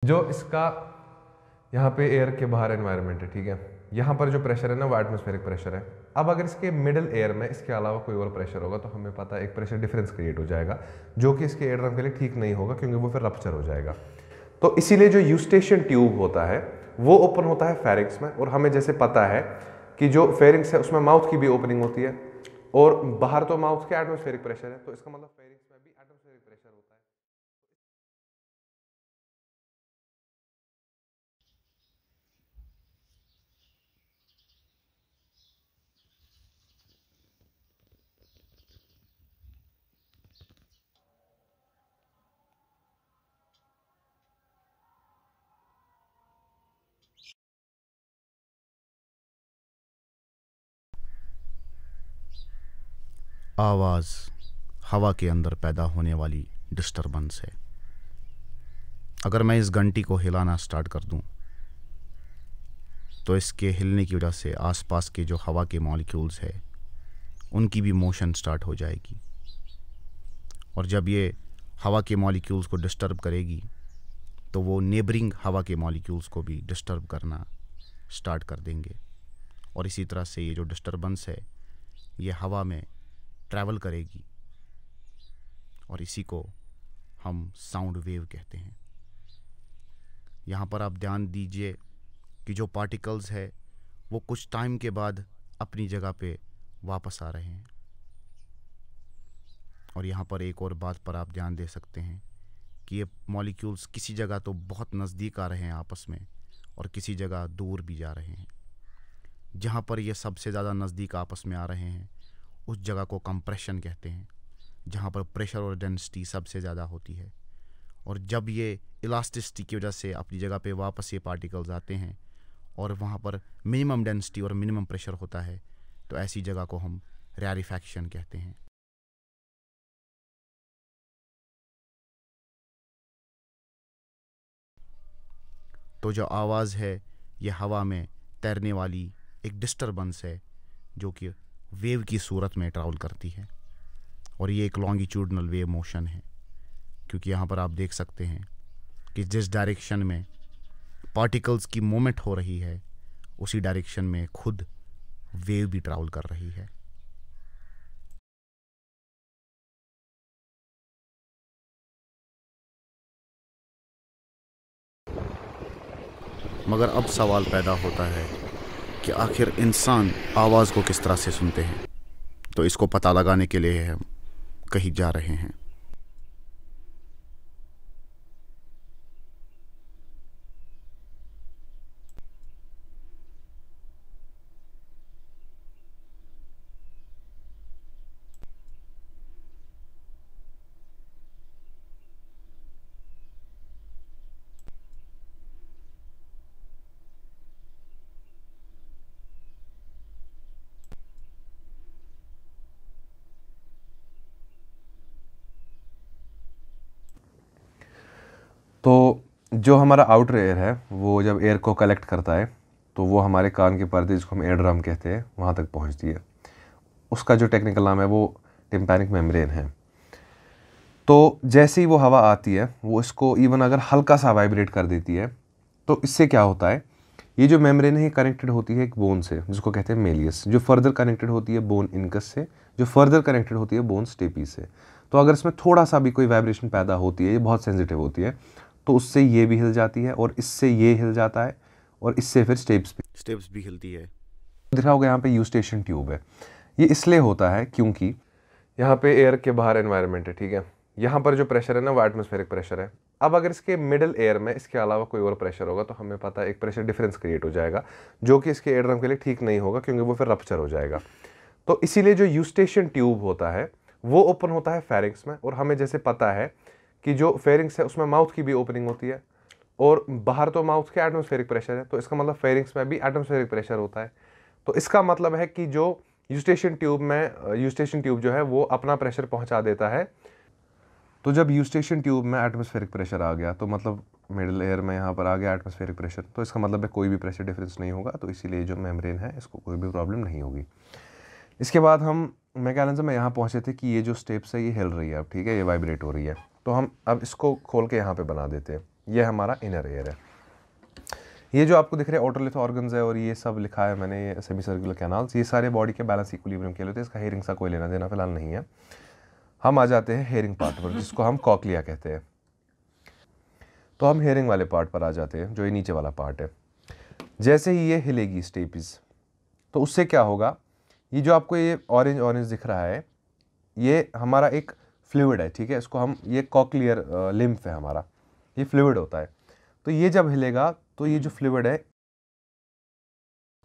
जो इसका यहाँ पे एयर के बाहर एनवायरनमेंट है, ठीक है, यहाँ पर जो प्रेशर है ना वो एटमॉस्फेरिक प्रेशर है। अब अगर इसके मिडिल एयर में इसके अलावा कोई और प्रेशर होगा तो हमें पता है एक प्रेशर डिफरेंस क्रिएट हो जाएगा, जो कि इसके एयर ड्रम के लिए ठीक नहीं होगा, क्योंकि वो फिर रप्चर हो जाएगा। तो इसीलिए जो यूस्टेशियन ट्यूब होता है वो ओपन होता है फेरिंक्स में, और हमें जैसे पता है कि जो फेरिंक्स है उसमें माउथ की भी ओपनिंग होती है, और बाहर तो माउथ के एटमॉस्फेरिक प्रेशर है, तो इसका मतलब फेरिंक्स में भी एटमॉस्फेरिक प्रेशर होता है। आवाज़ हवा के अंदर पैदा होने वाली डिस्टरबेंस है। अगर मैं इस घंटी को हिलाना स्टार्ट कर दूं तो इसके हिलने की वजह से आसपास के जो हवा के मॉलिक्यूल्स है उनकी भी मोशन स्टार्ट हो जाएगी, और जब ये हवा के मॉलिक्यूल्स को डिस्टर्ब करेगी तो वो नेबरिंग हवा के मॉलिक्यूल्स को भी डिस्टर्ब करना स्टार्ट कर देंगे, और इसी तरह से ये जो डिस्टरबेंस है ये हवा में ट्रैवल करेगी, और इसी को हम साउंड वेव कहते हैं। यहाँ पर आप ध्यान दीजिए कि जो पार्टिकल्स है वो कुछ टाइम के बाद अपनी जगह पे वापस आ रहे हैं, और यहाँ पर एक और बात पर आप ध्यान दे सकते हैं कि ये मॉलिक्यूल्स किसी जगह तो बहुत नज़दीक आ रहे हैं आपस में, और किसी जगह दूर भी जा रहे हैं। जहाँ पर ये सबसे ज़्यादा नज़दीक आपस में आ रहे हैं उस जगह को कंप्रेशन कहते हैं, जहाँ पर प्रेशर और डेंसिटी सबसे ज़्यादा होती है। और जब ये इलास्टिसिटी की वजह से अपनी जगह पे वापस ये पार्टिकल्स आते हैं और वहाँ पर मिनिमम डेंसिटी और मिनिमम प्रेशर होता है, तो ऐसी जगह को हम रैरिफैक्शन कहते हैं। तो जो आवाज़ है ये हवा में तैरने वाली एक डिस्टरबेंस है जो कि वेव की सूरत में ट्रैवल करती है, और ये एक लॉन्गिट्यूडनल वेव मोशन है, क्योंकि यहाँ पर आप देख सकते हैं कि जिस डायरेक्शन में पार्टिकल्स की मूवमेंट हो रही है उसी डायरेक्शन में खुद वेव भी ट्रैवल कर रही है। मगर अब सवाल पैदा होता है कि आखिर इंसान आवाज़ को किस तरह से सुनते हैं। तो इसको पता लगाने के लिए हम कहीं जा रहे हैं। तो जो हमारा आउटर एयर है वो जब एयर को कलेक्ट करता है तो वो हमारे कान के पर्दे, जिसको हम एयर ड्रम कहते हैं, वहाँ तक पहुँचती है। उसका जो टेक्निकल नाम है वो टिम्पैनिक मेम्ब्रेन है। तो जैसे ही वो हवा आती है वो इसको इवन अगर हल्का सा वाइब्रेट कर देती है, तो इससे क्या होता है, ये जो मेम्ब्रेन है कनेक्टेड होती है एक बोन से जिसको कहते हैं मेलियस, जो फर्दर कनेक्टेड होती है बोन इनकस से, जो फर्दर कनेक्टेड होती है बोन स्टेपी से। तो अगर इसमें थोड़ा सा भी कोई वाइब्रेशन पैदा होती है, ये बहुत सेंसिटिव होती है, तो उससे ये भी हिल जाती है, और इससे ये हिल जाता है, और इससे फिर स्टेप्स भी हिलती है। दिखा होगा यहाँ पे यूस्टेशन ट्यूब है। ये इसलिए होता है क्योंकि यहाँ पे एयर के बाहर एनवायरनमेंट है, ठीक है, यहाँ पर जो प्रेशर है ना वो एटमॉस्फेरिक प्रेशर है। अब अगर इसके मिडिल एयर में इसके अलावा कोई और प्रेशर होगा तो हमें पता है एक प्रेशर डिफरेंस क्रिएट हो जाएगा, जो कि इसके एयर ड्रम के लिए ठीक नहीं होगा, क्योंकि वो फिर रप्चर हो जाएगा। तो इसीलिए जो यूस्टेशियन ट्यूब होता है वो ओपन होता है फेरिंक्स में, और हमें जैसे पता है कि जो फेरिंक्स है उसमें माउथ की भी ओपनिंग होती है, और बाहर तो माउथ के एटमॉस्फेरिक प्रेशर है, तो इसका मतलब फेरिंक्स में भी एटमॉस्फेरिक प्रेशर होता है। तो इसका मतलब है कि जो यूस्टेशियन ट्यूब जो है वो अपना प्रेशर पहुंचा देता है। तो जब यूस्टेशियन ट्यूब में एटमॉस्फेरिक प्रेशर आ गया तो मतलब मिडिल एयर में यहाँ पर आ गया एटमॉस्फेरिक प्रेशर, तो इसका मतलब है कोई भी प्रेशर डिफरेंस नहीं होगा, तो इसीलिए जो मेम्ब्रेन है इसको कोई भी प्रॉब्लम नहीं होगी। इसके बाद हम मैकेनिज्म में यहाँ पहुँचे थे कि ये जो स्टेप्स है ये हिल रही है, अब ठीक है, ये वाइब्रेट हो रही है, तो हम अब इसको खोल के यहाँ पे बना देते हैं। ये हमारा इनर एयर है। ये जो आपको दिख रहे हैं ओटोलिथ ऑर्गन्स है और ये सब लिखा है मैंने, ये सेमी सर्कुलर कैनाल्स, ये सारे बॉडी के बैलेंस इक्विलिब्रियम के लिए होते हैं। इसका हेयरिंग सा कोई लेना देना फिलहाल नहीं है। हम आ जाते हैं हेयरिंग पार्ट पर, जिसको हम कॉक्लिया कहते हैं। तो हम हेयरिंग वाले पार्ट पर आ जाते हैं, जो ये नीचे वाला पार्ट है। जैसे ही ये हिलेगी स्टेपिस, तो उससे क्या होगा, ये जो आपको ये ऑरेंज ऑरेंज दिख रहा है, ये हमारा एक फ्लूइड है, ठीक है। इसको हम, ये कॉक्लियर लिम्फ है हमारा, ये फ्लूइड होता है। तो ये जब हिलेगा तो ये जो फ्लूइड है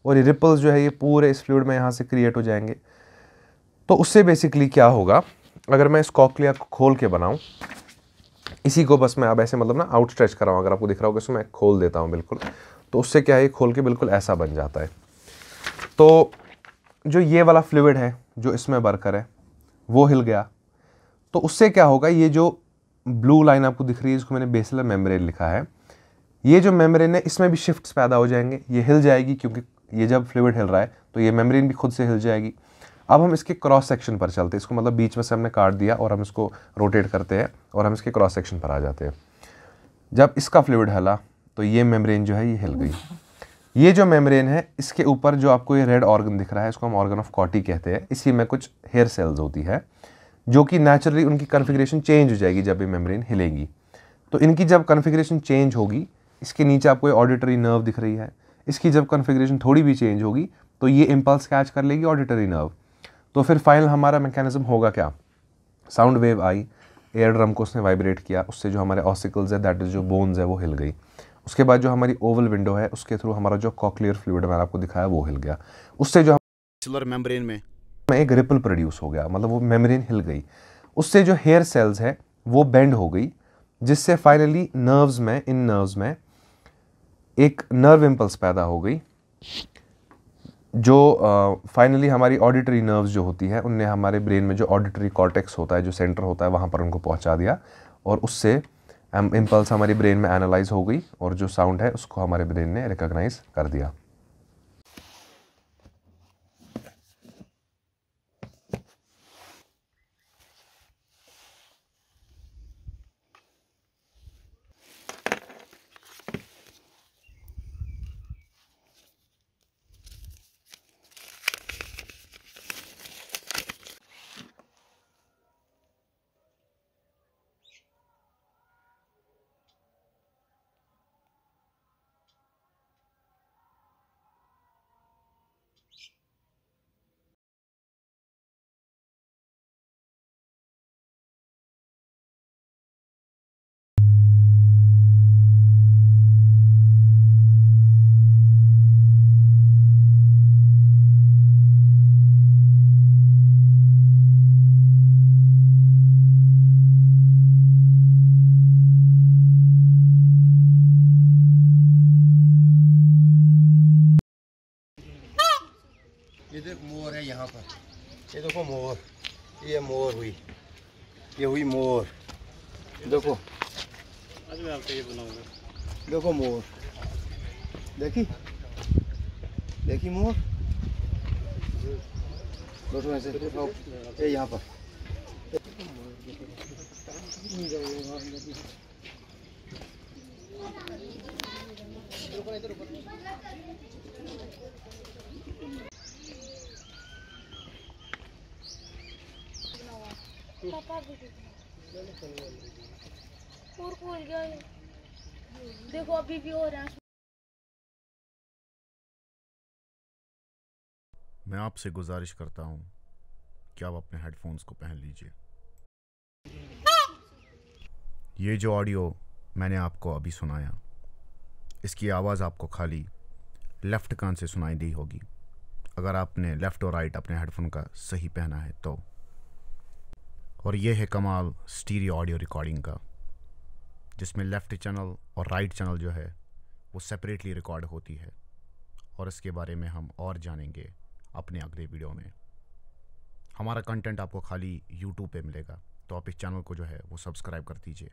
और ये रिपल्स जो है ये पूरे इस फ्लूइड में यहाँ से क्रिएट हो जाएंगे। तो उससे बेसिकली क्या होगा, अगर मैं इस कॉक्लिया को खोल के बनाऊँ, इसी को बस मैं अब ऐसे मतलब ना आउट स्ट्रेच कर रहा हूँ, अगर आपको दिख रहा होगा, इसको मैं खोल देता हूँ बिल्कुल, तो उससे क्या है, खोल के बिल्कुल ऐसा बन जाता है। तो जो ये वाला फ्लूइड है जो इसमें बरकर है वो हिल गया, तो उससे क्या होगा, ये जो ब्लू लाइन आपको दिख रही है जिसको मैंने बेसिलर मेम्ब्रेन लिखा है, ये जो मेम्ब्रेन है इसमें भी शिफ्ट्स पैदा हो जाएंगे, ये हिल जाएगी, क्योंकि ये जब फ्लूइड हिल रहा है तो ये मेम्ब्रेन भी खुद से हिल जाएगी। अब हम इसके क्रॉस सेक्शन पर चलते हैं, इसको मतलब बीच में से हमने काट दिया और हम इसको रोटेट करते हैं और हम इसके क्रॉस सेक्शन पर आ जाते हैं। जब इसका फ्लूइड हिला तो ये मेम्ब्रेन जो है ये हिल गई। ये जो मेम्ब्रेन है इसके ऊपर जो आपको ये रेड ऑर्गन दिख रहा है, इसको हम ऑर्गन ऑफ कॉटी कहते हैं। इसी में कुछ हेयर सेल्स होती है जो कि नेचुरली उनकी कन्फिग्रेशन चेंज हो जाएगी जब ये मेम्ब्रेन हिलेगी। तो इनकी जब कन्फिग्रेशन चेंज होगी, इसके नीचे आपको ये ऑडिटरी नर्व दिख रही है, इसकी जब कन्फिग्रेशन थोड़ी भी चेंज होगी तो ये इम्पल्स कैच कर लेगी ऑडिटरी नर्व। तो फिर फाइनल हमारा मैकेनिज्म होगा क्या, साउंड वेव आई, एयर ड्रम को उसने वाइब्रेट किया, उससे जो हमारे ऑसिकल्स है, दैट इज जो बोन्स है, वो हिल गई। उसके बाद जो हमारी ओवल विंडो है उसके थ्रू हमारा जो कॉक्लियर फ्लूइड मैंने आपको दिखाया वो हिल गया। उससे जो सिलर मेम्ब्रेन में एक रिपल प्रोड्यूस हो गया, मतलब वो मेम्ब्रेन हिल गई। उससे जो हेयर सेल्स है वो बेंड हो गई, जिससे फाइनली नर्व्स में, इन नर्व्स में एक नर्व इम्पल्स पैदा हो गई, जो फाइनली हमारी ऑडिटरी नर्व्स जो होती है उनने हमारे ब्रेन में जो ऑडिटरी कॉर्टेक्स होता है, जो सेंटर होता है, वहाँ पर उनको पहुँचा दिया और उससे इम्पल्स हमारी ब्रेन में एनालाइज हो गई और जो साउंड है उसको हमारे ब्रेन ने रिकॉग्नाइज कर दिया। ये देख मोर है यहाँ पर, ये देखो मोर, ये मोर हुई, ये हुई मोर, देखो आज मैं आपको ये बनाऊंगा, देखो मोर, देखी देखी मोर, देखो ऐसे, ये यहाँ पर और खोल गया ये, देखो अभी भी हो रहा है। मैं आपसे गुजारिश करता हूँ कि आप अपने हेडफोन्स को पहन लीजिए। ये जो ऑडियो मैंने आपको अभी सुनाया, इसकी आवाज़ आपको खाली लेफ़्ट कान से सुनाई दी होगी, अगर आपने लेफ़्ट और राइट अपने हेडफोन का सही पहना है तो। और ये है कमाल स्टीरियो ऑडियो रिकॉर्डिंग का, जिसमें लेफ़्ट चैनल और राइट चैनल जो है वो सेपरेटली रिकॉर्ड होती है, और इसके बारे में हम और जानेंगे अपने अगले वीडियो में। हमारा कंटेंट आपको खाली YouTube पे मिलेगा, तो आप इस चैनल को जो है वो सब्सक्राइब कर दीजिए।